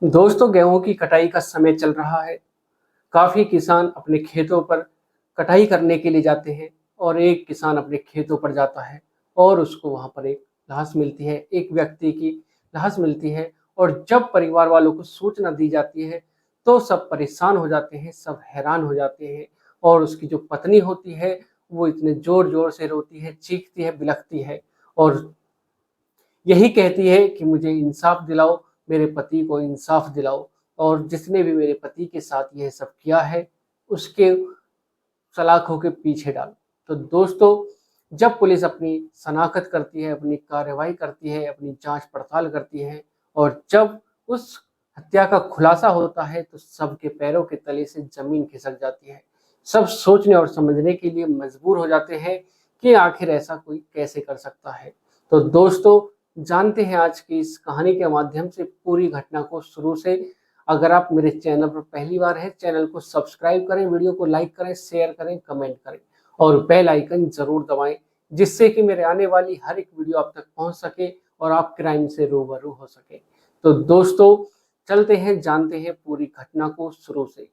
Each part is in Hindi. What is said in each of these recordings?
दोस्तों, गेहूं की कटाई का समय चल रहा है। काफी किसान अपने खेतों पर कटाई करने के लिए जाते हैं और एक किसान अपने खेतों पर जाता है और उसको वहां पर एक लाश मिलती है, एक व्यक्ति की लाश मिलती है। और जब परिवार वालों को सूचना दी जाती है तो सब परेशान हो जाते हैं, सब हैरान हो जाते हैं। और उसकी जो पत्नी होती है वो इतने जोर जोर से रोती है, चीखती है, बिलखती है और यही कहती है कि मुझे इंसाफ दिलाओ, मेरे पति को इंसाफ दिलाओ और जिसने भी मेरे पति के साथ यह सब किया है उसके सलाखों के पीछे डालो। तो दोस्तों, जब पुलिस अपनी शनाख्त करती है, अपनी कार्रवाई करती है, अपनी जांच पड़ताल करती है और जब उस हत्या का खुलासा होता है तो सबके पैरों के तले से जमीन खिसक जाती है। सब सोचने और समझने के लिए मजबूर हो जाते हैं कि आखिर ऐसा कोई कैसे कर सकता है। तो दोस्तों, जानते हैं आज की इस कहानी के माध्यम से पूरी घटना को शुरू से। अगर आप मेरे चैनल पर पहली बार हैं, चैनल को सब्सक्राइब करें, वीडियो को लाइक करें, शेयर करें, कमेंट करें और बेल आइकन जरूर दबाएं, जिससे कि मेरे आने वाली हर एक वीडियो आप तक पहुंच सके और आप क्राइम से रूबरू हो सके। तो दोस्तों, चलते हैं, जानते हैं पूरी घटना को शुरू से।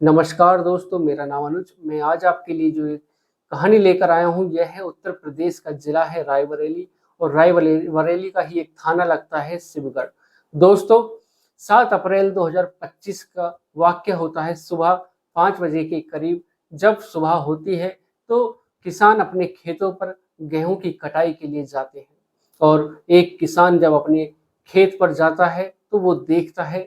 नमस्कार दोस्तों, मेरा नाम अनुज। मैं आज आपके लिए जो एक कहानी लेकर आया हूँ यह है उत्तर प्रदेश का जिला है रायबरेली और रायबरेली का ही एक थाना लगता है शिवगढ़। दोस्तों, 7 अप्रैल 2025 का वाक्य होता है सुबह 5 बजे के करीब। जब सुबह होती है तो किसान अपने खेतों पर गेहूं की कटाई के लिए जाते हैं और एक किसान जब अपने खेत पर जाता है तो वो देखता है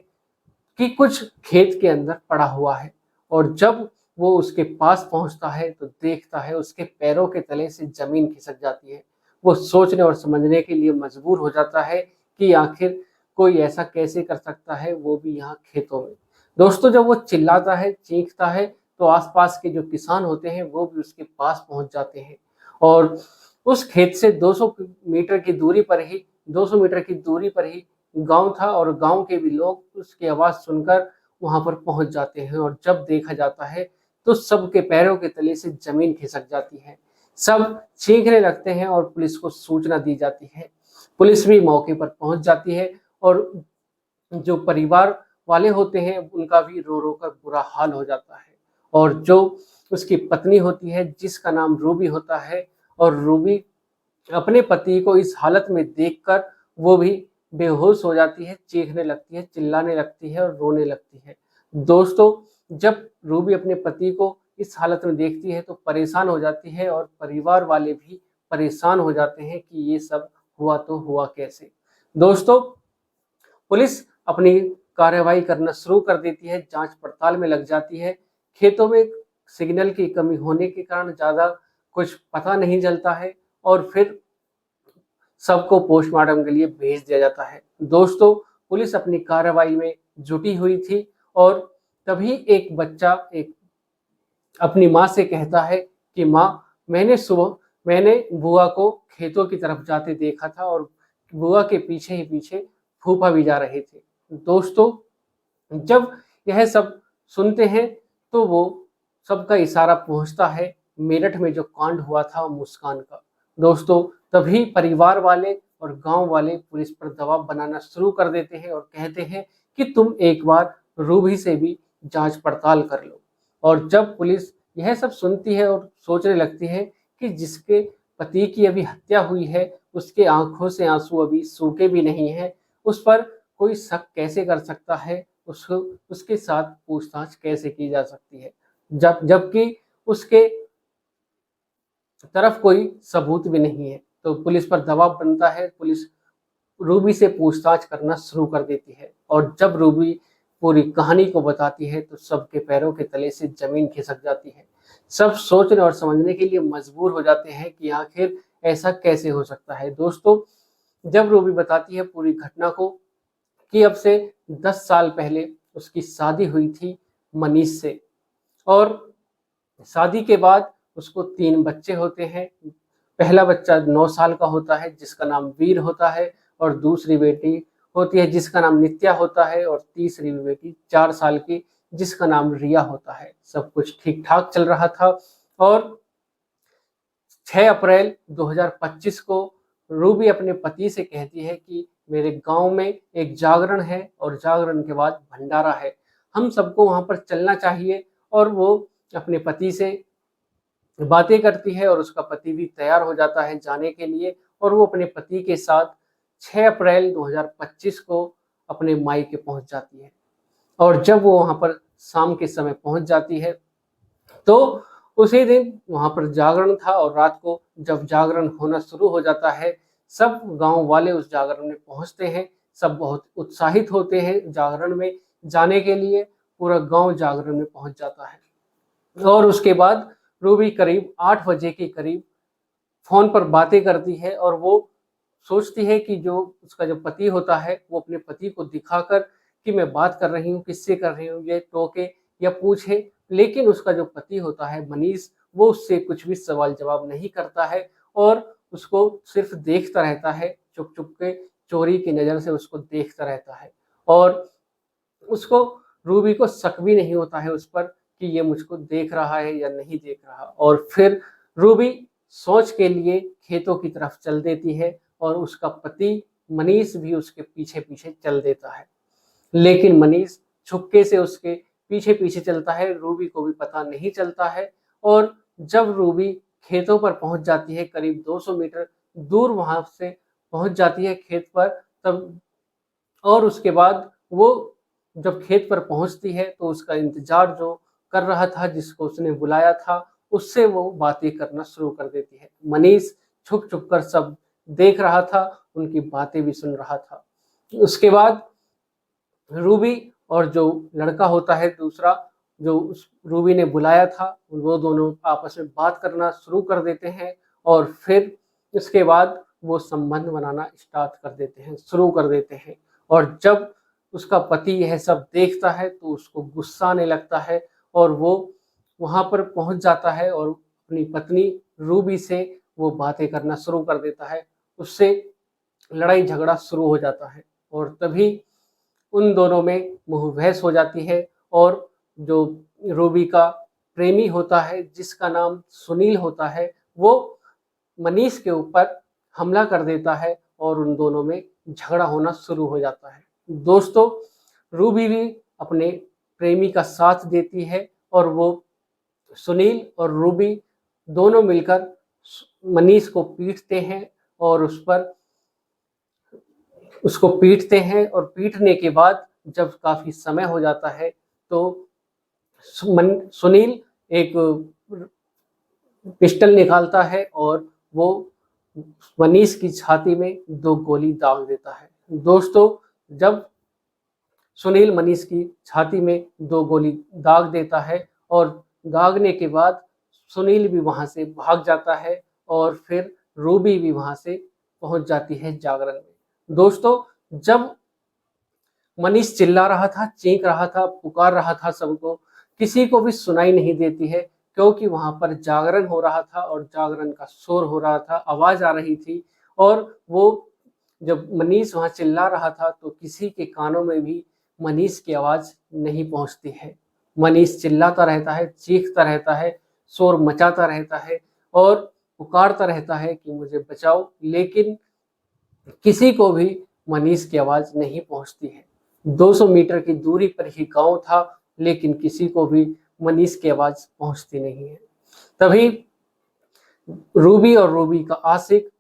कि कुछ खेत के अंदर पड़ा हुआ है। और जब वो उसके पास पहुंचता है तो देखता है उसके पैरों के तले से जमीन खिसक जाती है। वो सोचने और समझने के लिए मजबूर हो जाता है कि आखिर कोई ऐसा कैसे कर सकता है, वो भी यहाँ खेतों में। दोस्तों, जब वो चिल्लाता है, चीखता है तो आसपास के जो किसान होते हैं वो भी उसके पास पहुंच जाते हैं और उस खेत से 200 मीटर की दूरी पर ही गांव था और गांव के भी लोग उसकी आवाज सुनकर वहां पर पहुंच जाते हैं। और जब देखा जाता है तो सबके पैरों के तले से जमीन खिसक जाती है, सब चीखने लगते हैं और पुलिस को सूचना दी जाती है। पुलिस भी मौके पर पहुंच जाती है और जो परिवार वाले होते हैं उनका भी रो रो कर बुरा हाल हो जाता है। और जो उसकी पत्नी होती है जिसका नाम रूबी होता है, और रूबी अपने पति को इस हालत में देखकर वो भी बेहोश हो जाती है, चीखने लगती है, चिल्लाने लगती है और रोने लगती है। दोस्तों, जब रूबी अपने पति को इस हालत में देखती है तो परेशान हो जाती है और परिवार वाले भी परेशान हो जाते हैं कि ये सब हुआ तो हुआ कैसे। दोस्तों, पुलिस अपनी कार्रवाई करना शुरू कर देती है, जांच पड़ताल में लग जाती है। खेतों में सिग्नल की कमी होने के कारण ज्यादा कुछ पता नहीं चलता है और फिर सबको पोस्टमार्टम के लिए भेज दिया जाता है। दोस्तों, पुलिस अपनी कार्रवाई में जुटी हुई थी और तभी एक बच्चा एक अपनी माँ से कहता है कि माँ, मैंने बुआ को खेतों की तरफ जाते देखा था और बुआ के पीछे ही पीछे फूफा भी जा रहे थे। दोस्तों, जब यह सब सुनते हैं तो वो सबका इशारा पहुंचता है मेरठ में जो कांड हुआ था मुस्कान का। दोस्तों, तभी परिवार वाले और गांव वाले पुलिस पर दबाव बनाना शुरू कर देते हैं और कहते हैं कि तुम एक बार रूबी से भी जांच पड़ताल कर लो। और जब पुलिस यह सब सुनती है और सोचने लगती है कि जिसके पति की अभी हत्या हुई है उसके आंखों से आंसू अभी सूखे भी नहीं है, उस पर कोई शक कैसे कर सकता है, उसको उसके साथ पूछताछ कैसे की जा सकती है जबकि उसके तरफ कोई सबूत भी नहीं है। तो पुलिस पर दबाव बनता है, पुलिस रूबी से पूछताछ करना शुरू कर देती है और जब रूबी पूरी कहानी को बताती है तो सबके पैरों के तले से जमीन खिसक जाती है। सब सोचने और समझने के लिए मजबूर हो जाते हैं कि आखिर ऐसा कैसे हो सकता है। दोस्तों, जब रूबी बताती है पूरी घटना को कि अब से 10 साल पहले उसकी शादी हुई थी मनीष से और शादी के बाद उसको 3 बच्चे होते हैं। पहला बच्चा 9 साल का होता है जिसका नाम वीर होता है और दूसरी बेटी होती है जिसका नाम नित्या होता है और तीसरी बेटी 4 साल की जिसका नाम रिया होता है। सब कुछ ठीक ठाक चल रहा था और 6 अप्रैल 2025 को रूबी अपने पति से कहती है कि मेरे गांव में एक जागरण है और जागरण के बाद भंडारा है, हम सबको वहां पर चलना चाहिए। और वो अपने पति से बातें करती है और उसका पति भी तैयार हो जाता है जाने के लिए, और वो अपने पति के साथ 6 अप्रैल 2025 को अपने मायके पहुंच जाती है। और जब वो वहां पर शाम के समय पहुंच जाती है तो उसी दिन वहां पर जागरण था, और रात को जब जागरण होना शुरू हो जाता है, सब गांव वाले उस जागरण में पहुंचते हैं। सब बहुत उत्साहित होते हैं जागरण में जाने के लिए, पूरा गांव जागरण में पहुंच जाता है। और उसके बाद रूबी करीब 8 बजे के करीब फोन पर बातें करती है, और वो सोचती है कि जो उसका जो पति होता है वो अपने पति को दिखाकर कि मैं बात कर रही हूँ, किससे कर रही हूँ, ये टोके या पूछे। लेकिन उसका जो पति होता है मनीष, वो उससे कुछ भी सवाल जवाब नहीं करता है, और उसको सिर्फ देखता रहता है, चुप चुप के चोरी की नज़र से उसको देखता रहता है। और उसको रूबी को शक भी नहीं होता है उस पर कि ये मुझको देख रहा है या नहीं देख रहा। और फिर रूबी सोच के लिए खेतों की तरफ चल देती है, और उसका पति मनीष भी उसके पीछे पीछे चल देता है। लेकिन मनीष छुपके से उसके पीछे पीछे चलता है, रूबी को भी पता नहीं चलता है। और जब रूबी खेतों पर पहुंच जाती है, करीब 200 मीटर दूर वहां से पहुंच जाती है खेत पर, तब और उसके बाद वो जब खेत पर पहुंचती है तो उसका इंतजार जो कर रहा था, जिसको उसने बुलाया था, उससे वो बातें करना शुरू कर देती है। मनीष छुप छुप कर सब देख रहा था, उनकी बातें भी सुन रहा था। उसके बाद रूबी और जो लड़का होता है दूसरा, जो उस रूबी ने बुलाया था, वो दोनों आपस में बात करना शुरू कर देते हैं। और फिर इसके बाद वो संबंध बनाना स्टार्ट कर देते हैं, शुरू कर देते हैं। और जब उसका पति यह सब देखता है तो उसको गुस्सा आने लगता है, और वो वहां पर पहुंच जाता है और अपनी पत्नी रूबी से वो बातें करना शुरू कर देता है। उससे लड़ाई झगड़ा शुरू हो जाता है, और तभी उन दोनों में मुँह बहस हो जाती है। और जो रूबी का प्रेमी होता है, जिसका नाम सुनील होता है, वो मनीष के ऊपर हमला कर देता है, और उन दोनों में झगड़ा होना शुरू हो जाता है। दोस्तों, रूबी भी अपने प्रेमी का साथ देती है, और वो सुनील और रूबी दोनों मिलकर मनीष को पीटते हैं, और उसको पीटते हैं। और पीटने के बाद जब काफी समय हो जाता है तो सुनील एक पिस्टल निकालता है, और वो मनीष की छाती में 2 गोली दाग देता है। दोस्तों, जब सुनील मनीष की छाती में 2 गोली दाग देता है, और दागने के बाद सुनील भी वहां से भाग जाता है, और फिर रूबी भी वहां से पहुंच जाती है जागरण में। दोस्तों, जब मनीष चिल्ला रहा था, चीख रहा था, पुकार रहा था सबको, किसी को भी सुनाई नहीं देती है, क्योंकि वहां पर जागरण हो रहा था और जागरण का शोर हो रहा था, आवाज आ रही थी। और वो जब मनीष वहां चिल्ला रहा था तो किसी के कानों में भी मनीष की आवाज नहीं पहुंचती है। मनीष चिल्लाता रहता है, चीखता रहता है, शोर मचाता रहता है, और पुकारता रहता है कि मुझे बचाओ, लेकिन किसी को भी मनीष की आवाज नहीं पहुंचती है। 200 मीटर की दूरी पर ही गांव था, लेकिन किसी को भी मनीष की आवाज पहुंचती नहीं है। तभी रूबी और रूबी का आशिक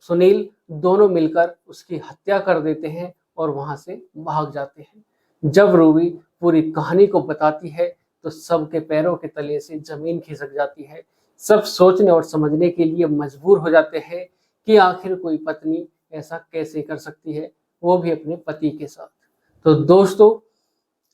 सुनील दोनों मिलकर उसकी हत्या कर देते हैं, और वहां से भाग जाते हैं। जब रूबी पूरी कहानी को बताती है तो सबके पैरों के तले से जमीन खिसक जाती है। सब सोचने और समझने के लिए मजबूर हो जाते हैं कि आखिर कोई पत्नी ऐसा कैसे कर सकती है, वो भी अपने पति के साथ। तो दोस्तों,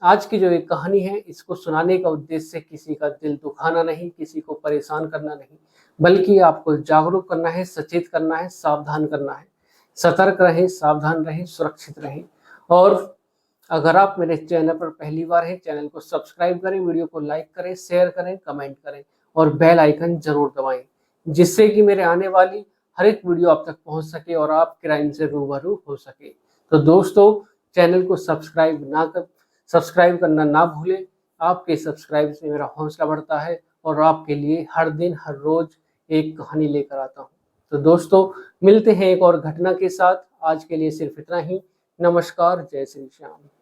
आज की जो एक कहानी है, इसको सुनाने का उद्देश्य किसी का दिल दुखाना नहीं, किसी को परेशान करना नहीं, बल्कि आपको जागरूक करना है, सचेत करना है, सावधान करना है। सतर्क रहें, सावधान रहें, सुरक्षित रहें। और अगर आप मेरे चैनल पर पहली बार हैं, चैनल को सब्सक्राइब करें, वीडियो को लाइक करें, शेयर करें, कमेंट करें, और बेल आइकन जरूर दबाएं, जिससे कि मेरे आने वाली हर एक वीडियो आप तक पहुंच सके और आप क्राइम से रूबरू हो सके। तो दोस्तों, चैनल को सब्सक्राइब करना ना भूलें। आपके सब्सक्राइब से मेरा हौसला बढ़ता है, और आपके लिए हर दिन हर रोज एक कहानी लेकर आता हूँ। तो दोस्तों मिलते हैं एक और घटना के साथ। आज के लिए सिर्फ इतना ही। नमस्कार, जय श्री श्याम।